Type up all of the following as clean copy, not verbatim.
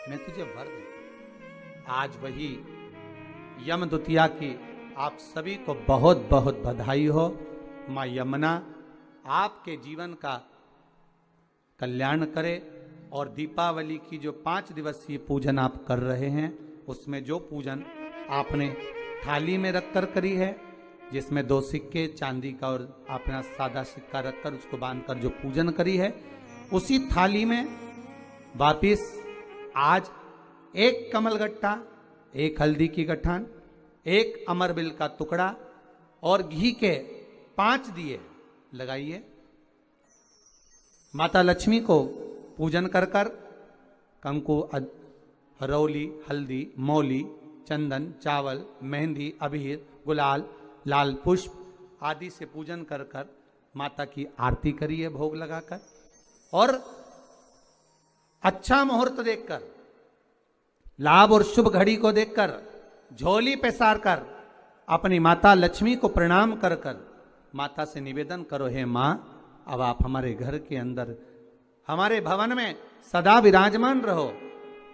मैं तुझे वर दूं। आज वही यम द्वितीया की आप सभी को बहुत बहुत बधाई हो। माँ यमुना आपके जीवन का कल्याण करे और दीपावली की जो 5 दिवसीय पूजन आप कर रहे हैं उसमें जो पूजन आपने थाली में रखकर करी है, जिसमें 2 सिक्के चांदी का और अपना सादा सिक्का रखकर उसको बांधकर जो पूजन करी है, उसी थाली में वापिस आज 1 कमलगट्टा, 1 हल्दी की गठान, 1 अमरबिल का टुकड़ा और घी के 5 दिए लगाइए। माता लक्ष्मी को पूजन कर कर कंकु, हरौली, हल्दी, मौली, चंदन, चावल, मेहंदी, अबीर, गुलाल, लाल पुष्प आदि से पूजन कर कर माता की आरती करिए भोग लगाकर। और अच्छा मुहूर्त देखकर, लाभ और शुभ घड़ी को देखकर झोली पे सार कर अपनी माता लक्ष्मी को प्रणाम कर कर माता से निवेदन करो, हे माँ अब आप हमारे घर के अंदर, हमारे भवन में सदा विराजमान रहो।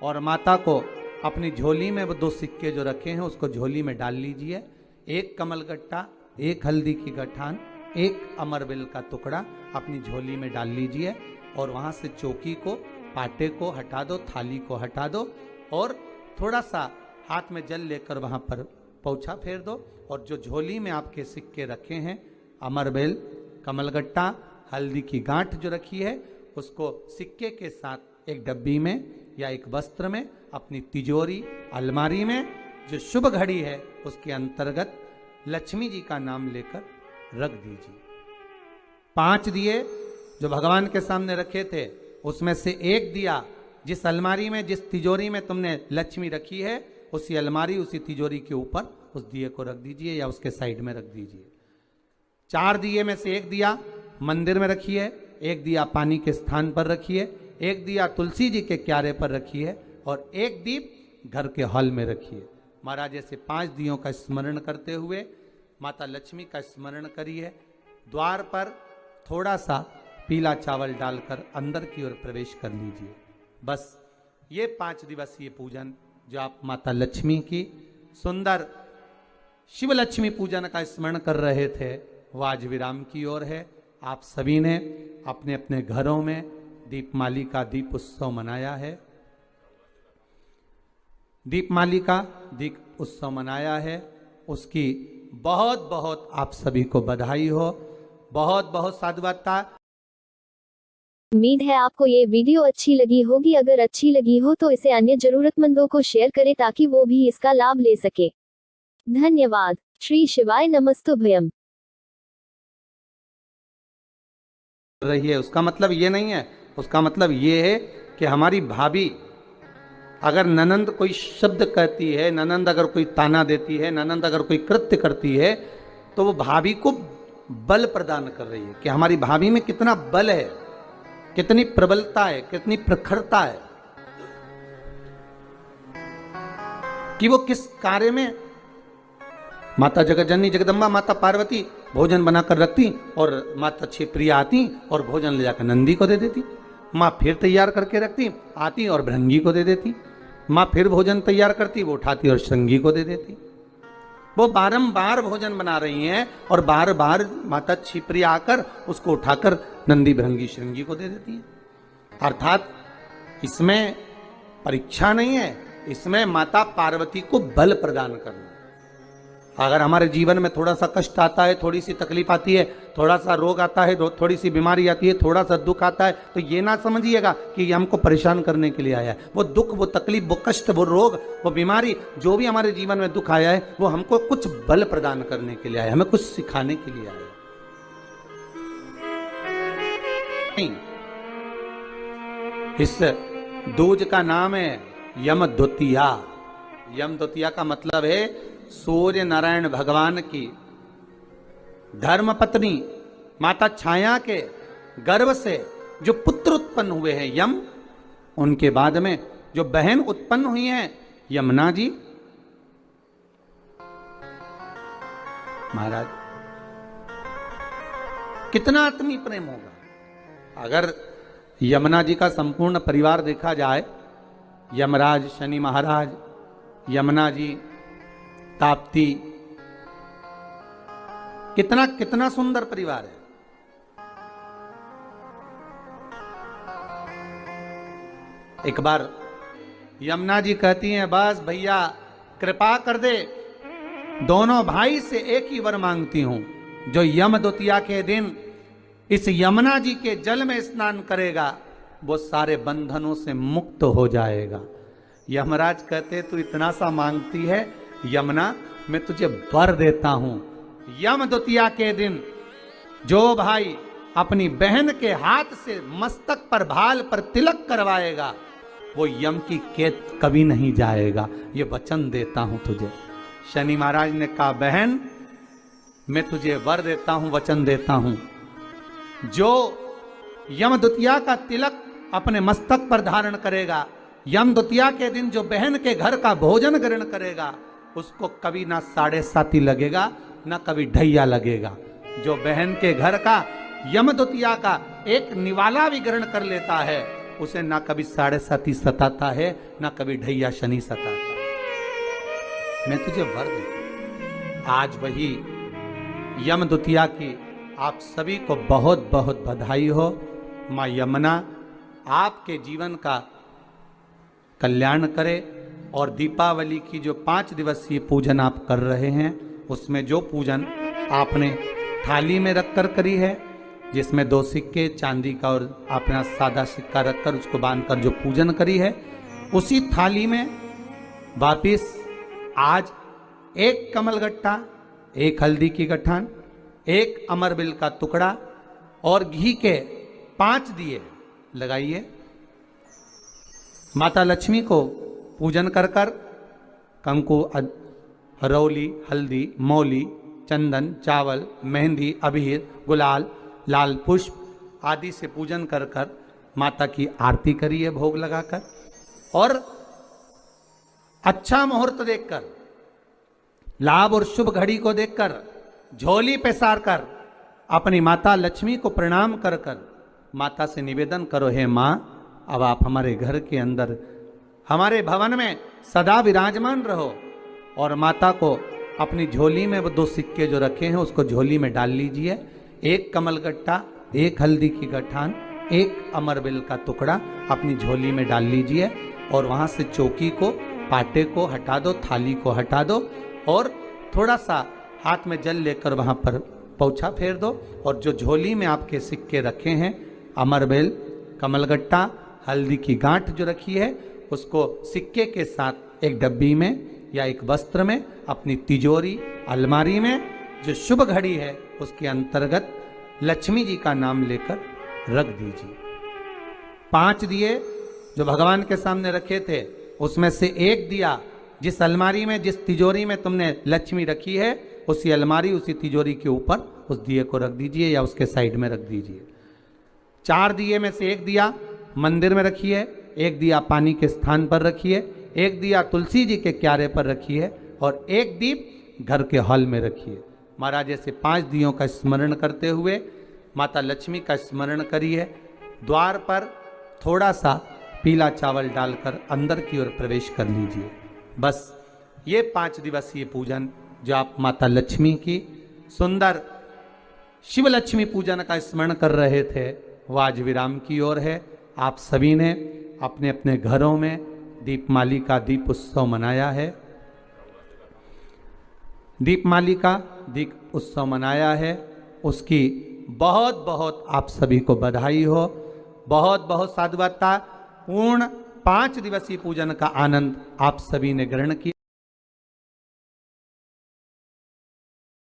और माता को अपनी झोली में वो 2 सिक्के जो रखे हैं उसको झोली में डाल लीजिए। 1 कमलगट्टा, 1 हल्दी की गठान, 1 अमरबिल का टुकड़ा अपनी झोली में डाल लीजिए और वहां से चौकी को, पाटे को हटा दो, थाली को हटा दो और थोड़ा सा हाथ में जल लेकर वहां पर पोछा फेर दो। और जो झोली में आपके सिक्के रखे हैं, अमरबेल, कमलगट्टा, हल्दी की गांठ जो रखी है, उसको सिक्के के साथ एक डब्बी में या एक वस्त्र में अपनी तिजोरी, अलमारी में जो शुभ घड़ी है उसके अंतर्गत लक्ष्मी जी का नाम लेकर रख दीजिए। 5 दिए जो भगवान के सामने रखे थे उसमें से 1 दिया जिस अलमारी में, जिस तिजोरी में तुमने लक्ष्मी रखी है, उसी अलमारी, उसी तिजोरी के ऊपर उस दिए को रख दीजिए या उसके साइड में रख दीजिए। 4 दिए में से 1 दिया मंदिर में रखिए, 1 दिया पानी के स्थान पर रखिए, 1 दिया तुलसी जी के क्यारे पर रखिए और 1 दीप घर के हॉल में रखिए। महाराज ऐसे 5 दियों का स्मरण करते हुए माता लक्ष्मी का स्मरण करिए। द्वार पर थोड़ा सा पीला चावल डालकर अंदर की ओर प्रवेश कर लीजिए। बस ये 5 दिवसीय पूजन जो आप माता लक्ष्मी की सुंदर शिव लक्ष्मी पूजन का स्मरण कर रहे थे वो आज विराम की ओर है। आप सभी ने अपने अपने घरों में दीपमाली का दीप उत्सव मनाया है, दीपमाली का दीप उत्सव मनाया है, उसकी बहुत बहुत आप सभी को बधाई हो, बहुत बहुत साधुवाद। उम्मीद है आपको ये वीडियो अच्छी लगी होगी। अगर अच्छी लगी हो तो इसे अन्य जरूरतमंदों को शेयर करें ताकि वो भी इसका लाभ ले सके। धन्यवाद। श्री शिवाय नमस्तुभ्यम। रही है उसका मतलब ये नहीं है, उसका मतलब ये है कि हमारी भाभी अगर ननंद कोई शब्द कहती है, ननंद अगर कोई ताना देती है, ननंद अगर कोई कृत्य करती है, तो वो भाभी को बल प्रदान कर रही है कि हमारी भाभी में कितना बल है, कितनी प्रबलता है, कितनी प्रखरता है कि वो किस कार्य में। माता जगतजननी जगदम्बा माता पार्वती भोजन बनाकर रखती और माता क्षिप्रिया आती और भोजन ले जाकर नंदी को दे देती। माँ फिर तैयार करके रखती, आती और भृंगी को दे देती। माँ फिर भोजन तैयार करती, वो उठाती और श्रृंगी को दे देती। वो बारंबार भोजन बना रही हैं और बार बार माता क्षिप्रिया आकर उसको उठाकर नंदी, भृंगी, श्रृंगी को दे देती है। अर्थात इसमें परीक्षा नहीं है, इसमें माता पार्वती को बल प्रदान करना। अगर हमारे जीवन में थोड़ा सा कष्ट आता है, थोड़ी सी तकलीफ आती है, थोड़ा सा रोग आता है, थोड़ी सी बीमारी आती है, थोड़ा सा दुख आता है, तो ये ना समझिएगा कि ये हमको परेशान करने के लिए आया है। वो दुख, वो तकलीफ, वो कष्ट, वो रोग, वो बीमारी, जो भी हमारे जीवन में दुख आया है, वो हमको कुछ बल प्रदान करने के लिए आया है, हमें कुछ सिखाने के लिए आया है। इस दूज का नाम है यम द्वितीया। यम द्वितीया का मतलब है सूर्य नारायण भगवान की धर्म पत्नी माता छाया के गर्भ से जो पुत्र उत्पन्न हुए हैं यम, उनके बाद में जो बहन उत्पन्न हुई हैं यमुना जी। महाराज कितना आत्मीय प्रेम होगा अगर यमुना जी का संपूर्ण परिवार देखा जाए यमराज शनि महाराज, यमुना जी, ताप्ती, कितना कितना सुंदर परिवार है। एक बार यमुना जी कहती हैं, बस भैया कृपा कर दे, दोनों भाई से एक ही वर मांगती हूं, जो यम द्वितीया के दिन इस यमुना जी के जल में स्नान करेगा वो सारे बंधनों से मुक्त हो जाएगा। यमराज कहते तू इतना सा मांगती है, यमुना मैं तुझे वर देता हूं, यम द्वितीया के दिन जो भाई अपनी बहन के हाथ से मस्तक पर भाल पर तिलक करवाएगा वो यम की कैद कभी नहीं जाएगा, ये वचन देता हूं तुझे। शनि महाराज ने कहा, बहन मैं तुझे वर देता हूं, वचन देता हूं, जो यम द्वितीया का तिलक अपने मस्तक पर धारण करेगा, यम द्वितीया के दिन जो बहन के घर का भोजन ग्रहण करेगा उसको कभी ना 7.5 लगेगा ना कभी ढैया लगेगा। जो बहन के घर का यम द्वितीया का एक निवाला भी ग्रहण कर लेता है उसे ना कभी 7.5 सताता है ना कभी ढैया शनि सताता। मैं तुझे वर देता। आज वही यम द्वितीया की आप सभी को बहुत बहुत बधाई हो। माँ यमुना आपके जीवन का कल्याण करे और दीपावली की जो 5 दिवसीय पूजन आप कर रहे हैं उसमें जो पूजन आपने थाली में रखकर करी है, जिसमें 2 सिक्के चांदी का और अपना सादा सिक्का रखकर उसको बांधकर जो पूजन करी है, उसी थाली में वापिस आज 1 कमलगट्टा, 1 हल्दी की गठान, 1 अमरबिल का टुकड़ा और घी के 5 दिए लगाइए। माता लक्ष्मी को पूजन कर कर कंकु, रौली, हल्दी, मौली, चंदन, चावल, मेहंदी, अबीर, गुलाल, लाल पुष्प आदि से पूजन कर कर माता की आरती करिए भोग लगाकर। और अच्छा मुहूर्त देखकर, लाभ और शुभ घड़ी को देखकर झोली पे सार कर अपनी माता लक्ष्मी को प्रणाम कर कर माता से निवेदन करो, हे माँ अब आप हमारे घर के अंदर हमारे भवन में सदा विराजमान रहो। और माता को अपनी झोली में वो 2 सिक्के जो रखे हैं उसको झोली में डाल लीजिए। 1 कमलगट्टा, 1 हल्दी की गठान, 1 अमरबिल का टुकड़ा अपनी झोली में डाल लीजिए और वहाँ से चौकी को, पाटे को हटा दो, थाली को हटा दो और थोड़ा सा हाथ में जल लेकर वहाँ पर पोंछा फेर दो। और जो झोली में आपके सिक्के रखे हैं, अमरबेल, कमलगट्टा, हल्दी की गांठ जो रखी है, उसको सिक्के के साथ एक डब्बी में या एक वस्त्र में अपनी तिजोरी, अलमारी में जो शुभ घड़ी है उसके अंतर्गत लक्ष्मी जी का नाम लेकर रख दीजिए। 5 दिए जो भगवान के सामने रखे थे उसमें से 1 दिया जिस अलमारी में, जिस तिजोरी में तुमने लक्ष्मी रखी है उसी अलमारी, उसी तिजोरी के ऊपर उस दिए को रख दीजिए या उसके साइड में रख दीजिए। 4 दिए में से 1 दिया मंदिर में रखिए, 1 दिया पानी के स्थान पर रखिए, 1 दिया तुलसी जी के क्यारे पर रखिए और 1 दीप घर के हॉल में रखिए। महाराज ऐसे 5 दियों का स्मरण करते हुए माता लक्ष्मी का स्मरण करिए। द्वार पर थोड़ा सा पीला चावल डालकर अंदर की ओर प्रवेश कर लीजिए। बस ये 5 दिवसीय पूजन जो आप माता लक्ष्मी की सुंदर शिव लक्ष्मी पूजन का स्मरण कर रहे थे वो आज विराम की ओर है। आप सभी ने अपने अपने घरों में दीपमाली का दीप उत्सव मनाया है, दीपमाली का दीप उत्सव मनाया है, उसकी बहुत बहुत आप सभी को बधाई हो। बहुत बहुत साधुवाता पूर्ण 5 दिवसीय पूजन का आनंद आप सभी ने ग्रहण किया।